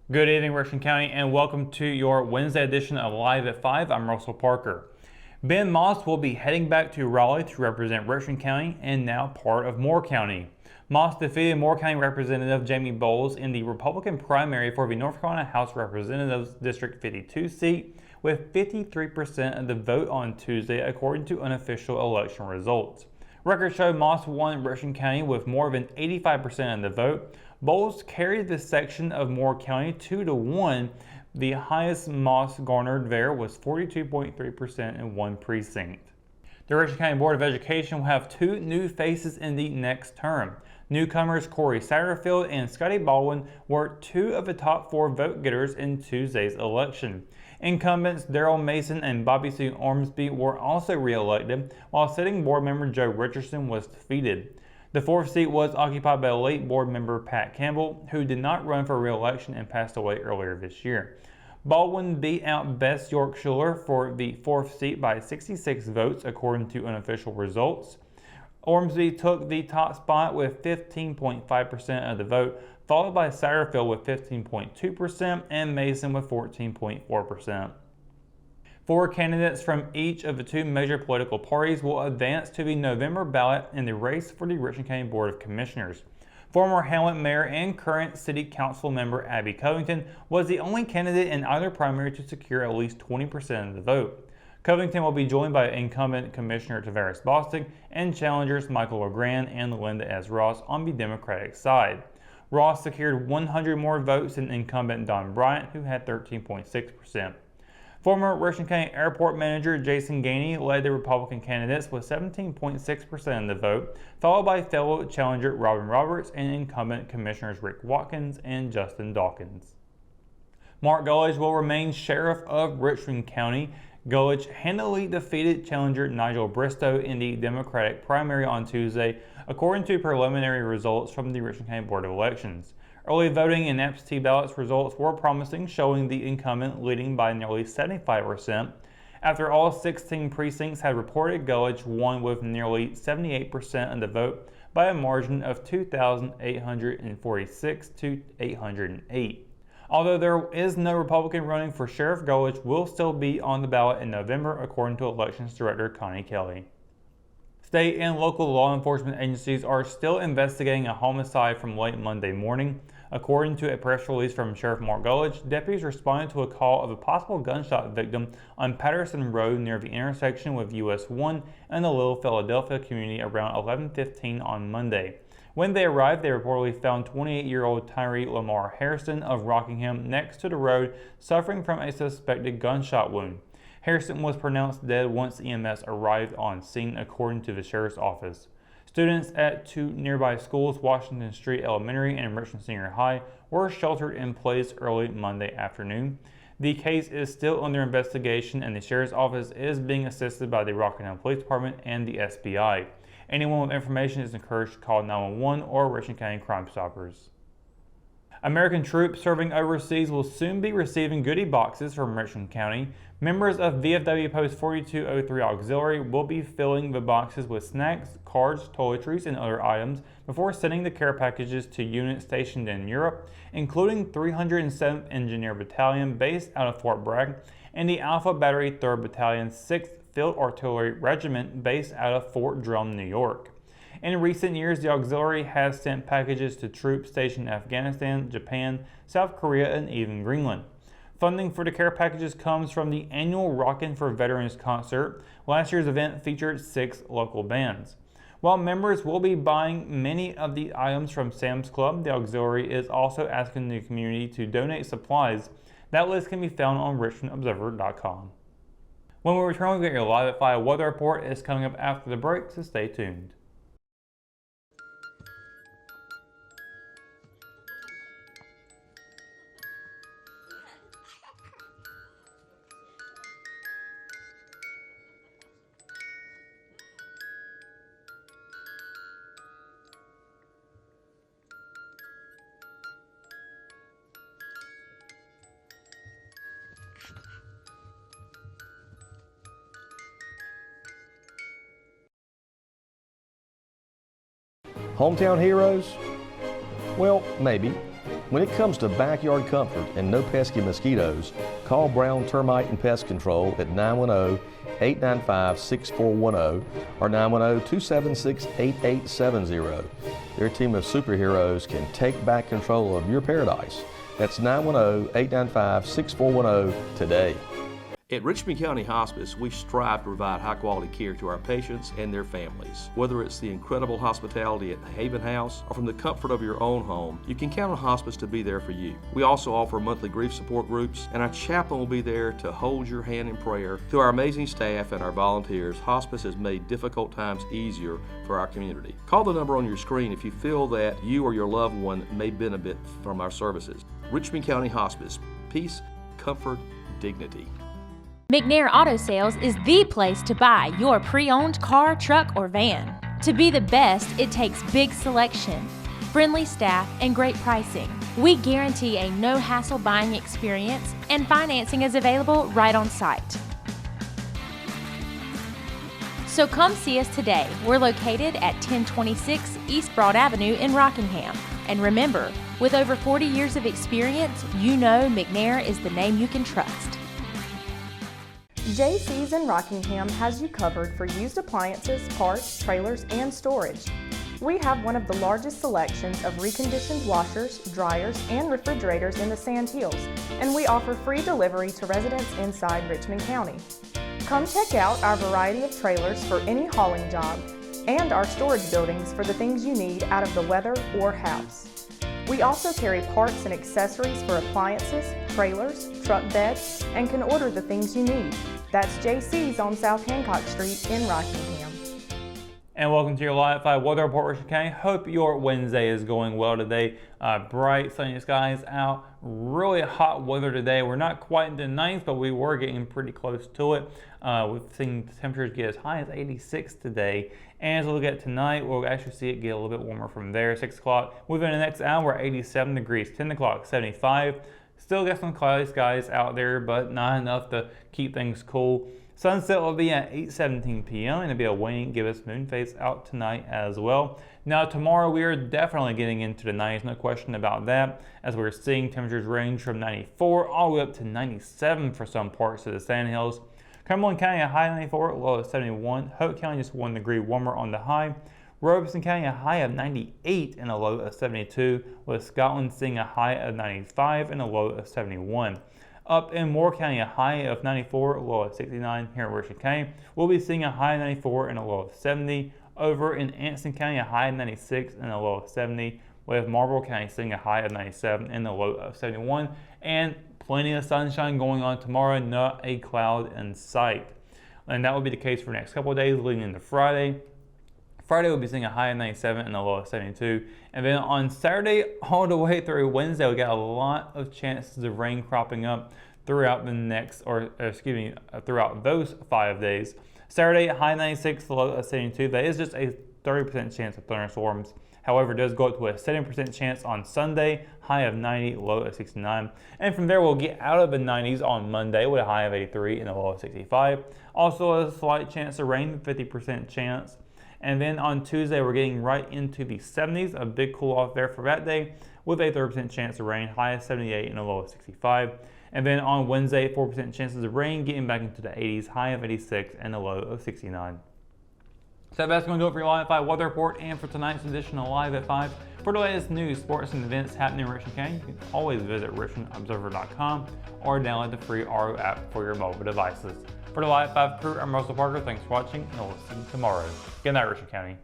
Good evening, Richmond County, and welcome to your Wednesday edition of Live at 5. I'm Russell Parker. Ben Moss will be heading back to Raleigh to represent Richmond County and now part of Moore County. Moss defeated Moore County Representative Jamie Boles in the Republican primary for the North Carolina House of Representatives District 52 seat with 53% of the vote on Tuesday, according to unofficial election results. Records show Moss won Richmond County with more than 85% of the vote. Boles carried this section of Moore County 2-1. The highest Moss garnered there was 42.3% in one precinct. The Richmond County Board of Education will have two new faces in the next term. Newcomers Corey Satterfield and Scotty Baldwin were two of the top four vote getters in Tuesday's election. Incumbents Daryl Mason and Bobby C. Ormsby were also re-elected, while sitting board member Joe Richardson was defeated. The fourth seat was occupied by late board member Pat Campbell, who did not run for re-election and passed away earlier this year. Baldwin beat out Bess York Schuler for the fourth seat by 66 votes, according to unofficial results. Ormsby took the top spot with 15.5% of the vote, followed by Satterfield with 15.2% and Mason with 14.4%. Four candidates from each of the two major political parties will advance to the November ballot in the race for the Richmond County Board of Commissioners. Former Hamlet Mayor and current City Council member Abby Covington was the only candidate in either primary to secure at least 20% of the vote. Covington will be joined by incumbent Commissioner Tavares Bostic and challengers Michael LeGrand and Linda S. Ross on the Democratic side. Ross secured 100 more votes than incumbent Don Bryant, who had 13.6%. Former Richmond County Airport Manager Jason Gainey led the Republican candidates with 17.6% of the vote, followed by fellow challenger Robin Roberts and incumbent Commissioners Rick Watkins and Justin Dawkins. Mark Gullidge will remain Sheriff of Richmond County. Gullidge handily defeated challenger Nigel Bristow in the Democratic primary on Tuesday, according to preliminary results from the Richmond County Board of Elections. Early voting and absentee ballots results were promising, showing the incumbent leading by nearly 75%. After all 16 precincts had reported, Gullidge won with nearly 78% of the vote by a margin of 2,846 to 808. Although there is no Republican running for Sheriff, Gullidge will still be on the ballot in November, according to Elections Director Connie Kelly. State and local law enforcement agencies are still investigating a homicide from late Monday morning. According to a press release from Sheriff Mark Gullidge, deputies responded to a call of a possible gunshot victim on Patterson Road near the intersection with US 1 and the Little Philadelphia community around 11:15 on Monday. When they arrived, they reportedly found 28-year-old Tyree Lamar Harrison of Rockingham next to the road, suffering from a suspected gunshot wound. Harrison was pronounced dead once EMS arrived on scene, according to the sheriff's office. Students at two nearby schools, Washington Street Elementary and Richmond Senior High, were sheltered in place early Monday afternoon. The case is still under investigation, and the sheriff's office is being assisted by the Rockingham Police Department and the SBI. Anyone with information is encouraged to call 911 or Richmond County Crime Stoppers. American troops serving overseas will soon be receiving goodie boxes from Richmond County. Members of VFW Post 4203 Auxiliary will be filling the boxes with snacks, cards, toiletries, and other items before sending the care packages to units stationed in Europe, including 307th Engineer Battalion based out of Fort Bragg and the Alpha Battery 3rd Battalion 6th Field Artillery Regiment based out of Fort Drum, New York. In recent years, the auxiliary has sent packages to troops stationed in Afghanistan, Japan, South Korea, and even Greenland. Funding for the care packages comes from the annual Rockin' for Veterans concert. Last year's event featured 6 local bands. While members will be buying many of the items from Sam's Club, the auxiliary is also asking the community to donate supplies. That list can be found on richmondobserver.com. When we return, we'll get your Live at 5 weather report. It's coming up after the break, so stay tuned. Hometown heroes? Well, maybe. When it comes to backyard comfort and no pesky mosquitoes, call Brown Termite and Pest Control at 910-895-6410 or 910-276-8870. Their team of superheroes can take back control of your paradise. That's 910-895-6410 today. At Richmond County Hospice, we strive to provide high-quality care to our patients and their families. Whether it's the incredible hospitality at the Haven House or from the comfort of your own home, you can count on Hospice to be there for you. We also offer monthly grief support groups, and our chaplain will be there to hold your hand in prayer. Through our amazing staff and our volunteers, Hospice has made difficult times easier for our community. Call the number on your screen if you feel that you or your loved one may benefit from our services. Richmond County Hospice. Peace, comfort, dignity. McNair Auto Sales is the place to buy your pre-owned car, truck, or van. To be the best, it takes big selection, friendly staff, and great pricing. We guarantee a no-hassle buying experience, and financing is available right on site. So come see us today. We're located at 1026 East Broad Avenue in Rockingham. And remember, with over 40 years of experience, you know McNair is the name you can trust. JC's in Rockingham has you covered for used appliances, parts, trailers, and storage. We have one of the largest selections of reconditioned washers, dryers, and refrigerators in the Sand Hills, and we offer free delivery to residents inside Richmond County. Come check out our variety of trailers for any hauling job and our storage buildings for the things you need out of the weather or house. We also carry parts and accessories for appliances, trailers, truck beds, and can order the things you need. That's JC's on South Hancock Street in Rockingham. And welcome to your Live at 5 weather report, Richmond County. Hope your Wednesday is going well today. Bright, sunny skies out. Really hot weather today. We're not quite in the 90s, but we were getting pretty close to it. We've seen temperatures get as high as 86 today. And as we look at tonight, we'll actually see it get a little bit warmer from there. 6 o'clock, within the next hour, 87 degrees. 10 o'clock, 75. Still got some cloudy skies out there, but not enough to keep things cool. Sunset will be at 8:17 p.m. and it'll be a waning gibbous moon phase out tonight as well. Now tomorrow we are definitely getting into the 90s, no question about that, as we're seeing temperatures range from 94 all the way up to 97 for some parts of the Sandhills. Cumberland County a high of 94, low of 71. Hope County just 1 degree warmer on the high. Robeson County a high of 98 and a low of 72, with Scotland seeing a high of 95 and a low of 71. Up in Moore County, a high of 94, a low of 69. Here in Richmond County, we'll be seeing a high of 94 and a low of 70. Over in Anson County, a high of 96 and a low of 70. With Marlborough County seeing a high of 97 and a low of 71. And plenty of sunshine going on tomorrow, not a cloud in sight. And that will be the case for the next couple of days leading into Friday. Friday we'll be seeing a high of 97 and a low of 72. And then on Saturday all the way through Wednesday, we got a lot of chances of rain cropping up throughout throughout those 5 days. Saturday, high 96, low of 72. That is just a 30% chance of thunderstorms. However, it does go up to a 70% chance on Sunday, high of 90, low of 69. And from there, we'll get out of the 90s on Monday with a high of 83 and a low of 65. Also a slight chance of rain, 50% chance. And then on Tuesday, we're getting right into the 70s, a big cool off there for that day with a 30% chance of rain, high of 78 and a low of 65. And then on Wednesday, 4% chances of rain, getting back into the 80s, high of 86 and a low of 69. So that's going to do it for your Live at 5 weather report and for tonight's edition of Live at 5. For the latest news, sports, and events happening in Richmond County, you can always visit richmondobserver.com or download the free RO app for your mobile devices. For the Live at 5 crew, I'm Russell Parker. Thanks for watching, and we'll see you tomorrow. Good night, Richmond County.